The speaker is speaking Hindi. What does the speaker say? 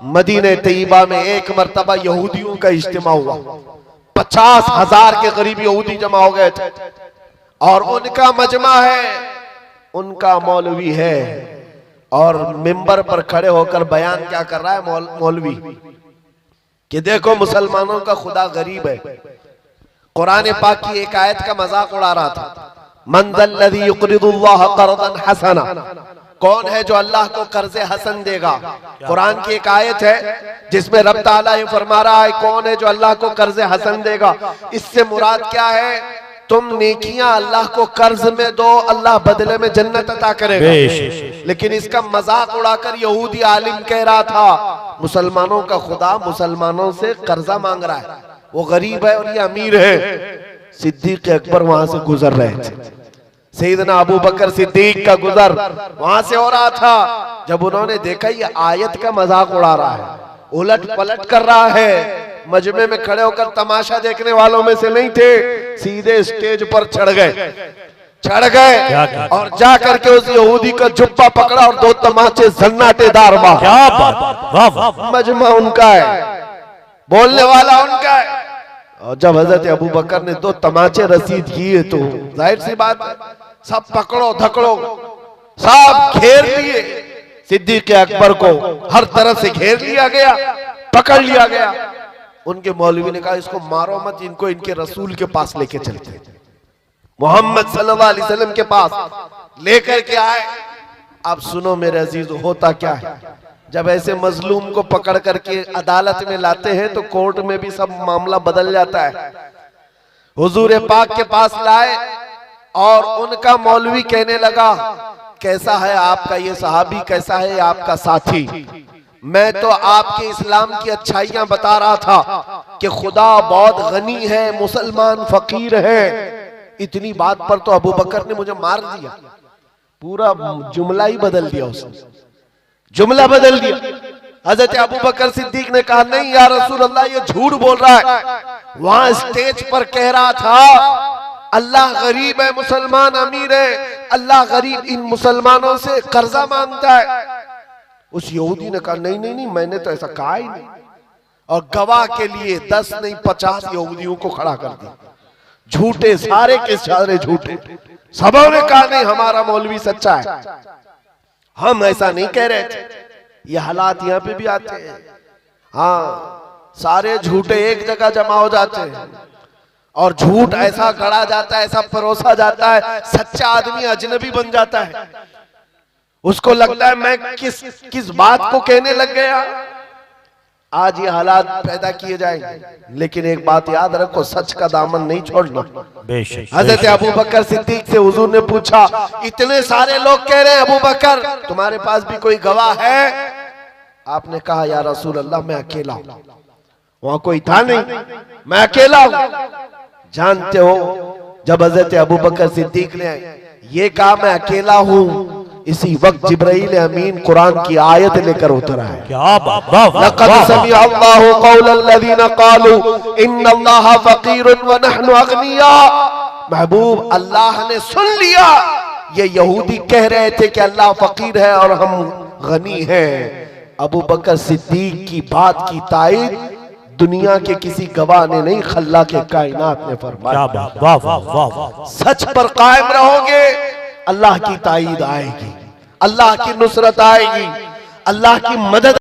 मदीने तैयबा में एक मर्तबा यहूदियों का इज्तिमा हुआ। 50,000 के करीब यहूदी जमा हो गए थे और उनका मजमा है, उनका मौलवी है और मिंबर पर खड़े होकर बयान क्या कर रहा है मौलवी कि देखो मुसलमानों का खुदा गरीब है। कुरान पाक की एक आयत का मजाक उड़ा रहा था, मन ज़ल्लज़ी युक़रिदुल्लाह क़र्ज़न हसना, कौन है जो अल्लाह को कर्ज हसन देगा। कुरान की एक आयत है जिसमें रब ताला ये फरमा रहा है कौन है जो अल्लाह को कर्ज हसन देगा। इससे मुराद क्या है, तुम नेकियां अल्लाह को कर्ज में दो, अल्लाह बदले में जन्नत अता करेगा। लेकिन इसका मजाक उड़ाकर यहूदी आलिम कह रहा था मुसलमानों का खुदा मुसलमानों से कर्जा मांग रहा है, वो गरीब है और ये अमीर है। सिद्दीक अकबर वहां से गुजर रहे थे, सैयदना अबू बकर सिद्दीक का गुजर वहां से हो रहा था। जब उन्होंने देखा ये आयत का मजाक उड़ा रहा है, उलट पलट कर रहा है, मजमे में खड़े होकर तमाशा देखने वालों में से नहीं थे, सीधे स्टेज पर चढ़ गए और जा करके उस यहूदी का जुब्बा पकड़ा और 2 तमाचे सन्नाटेदार मारे। मजमा उनका है, बोलने वाला उनका है। और जब हजरत अबू बकर ने 2 तमाचे रसीद किए तो जाहिर सी बात है सब पकड़ो धकड़ो, सब घेर लिए। सिद्दीक अकबर को हर तरफ से घेर लिया गया, पकड़ लिया गया। उनके मौलवी ने कहा इसको मारो मत, इनको इनके रसूल के पास लेके चलते, मोहम्मद सल्लल्लाहु अलैहि वसल्लम के पास लेकर के आए। अब सुनो मेरे अजीज, होता क्या है जब ऐसे मजलूम को पकड़ करके अदालत में लाते हैं तो कोर्ट में भी सब मामला बदल जाता है। हुजूर पाक के पास लाए और उनका मौलवी कहने लगा कैसा है आपका ये सहाबी, कैसा है आपका साथी। मैं तो आपके इस्लाम की अच्छाइयां बता रहा था कि खुदा बहुत गनी है, मुसलमान फकीर है। इतनी बात पर तो अबू बकर ने मुझे मार दिया, पूरा जुमला ही बदल दिया, उसने जुमला बदल दिया। हजरत अबू बकर सिद्दीक ने कहा नहीं या रसूल अल्लाह ये झूठ बोल रहा है। वहां स्टेज पर कह रहा था अल्लाह गरीब है, मुसलमान अमीर है, अल्लाह गरीब इन मुसलमानों से कर्जा मांगता है। उस यहूदी ने कहा नहीं नहीं नहीं, मैंने तो ऐसा कहा ही नहीं। और गवाह के लिए 10 नहीं 50 यहूदियों को खड़ा कर दिया, झूठे सारे के सारे झूठे। सबों ने कहा नहीं हमारा मौलवी सच्चा है, हम ऐसा नहीं कह रहे थे। ये हालात यहाँ पे भी आते हैं। हाँ, सारे झूठे एक जगह जमा हो जाते हैं और झूठ ऐसा गढ़ा जाता है, ऐसा परोसा जाता है, सच्चा आदमी अजनबी बन जाता है। उसको लगता है मैं किस बात को कहने लग गया। आज ये हालात पैदा किए जाएंगे, लेकिन एक बात याद रखो, सच का दामन नहीं छोड़ना। हजरत अबू बकर सिद्दीक से हुजूर ने पूछा इतने सारे लोग कह रहे हैं अबू बकर तुम्हारे पास भी कोई गवाह है। आपने कहा या रसूल अल्लाह मैं अकेला हूं, वहां कोई था नहीं, मैं अकेला हूं। जानते हो जब हजरत अबू बकर सिद्दीक ने ये कहा मैं अकेला हूं, इसी वक्त जिब्राइल अमीन कुरान की आयत लेकर उतरा है। क्या बात, लक़द समिअ अल्लाहु क़ौलल लज़ीना क़ालू इन्नल्लाहा फ़क़ीरुन व नहनु अग़निया। महबूब अल्लाह ने सुन लिया, ये यहूदी कह रहे थे कि अल्लाह फकीर है और हम गनी हैं। अबू बकर सिद्दीक की बात की तायद दुनिया के किसी गवाह ने नहीं, खल्ला के कायनात ने फरमाया। सच पर कायम रहोगे, अल्लाह की ताईद आएगी, अल्लाह की नुसरत आएगी, अल्लाह की मदद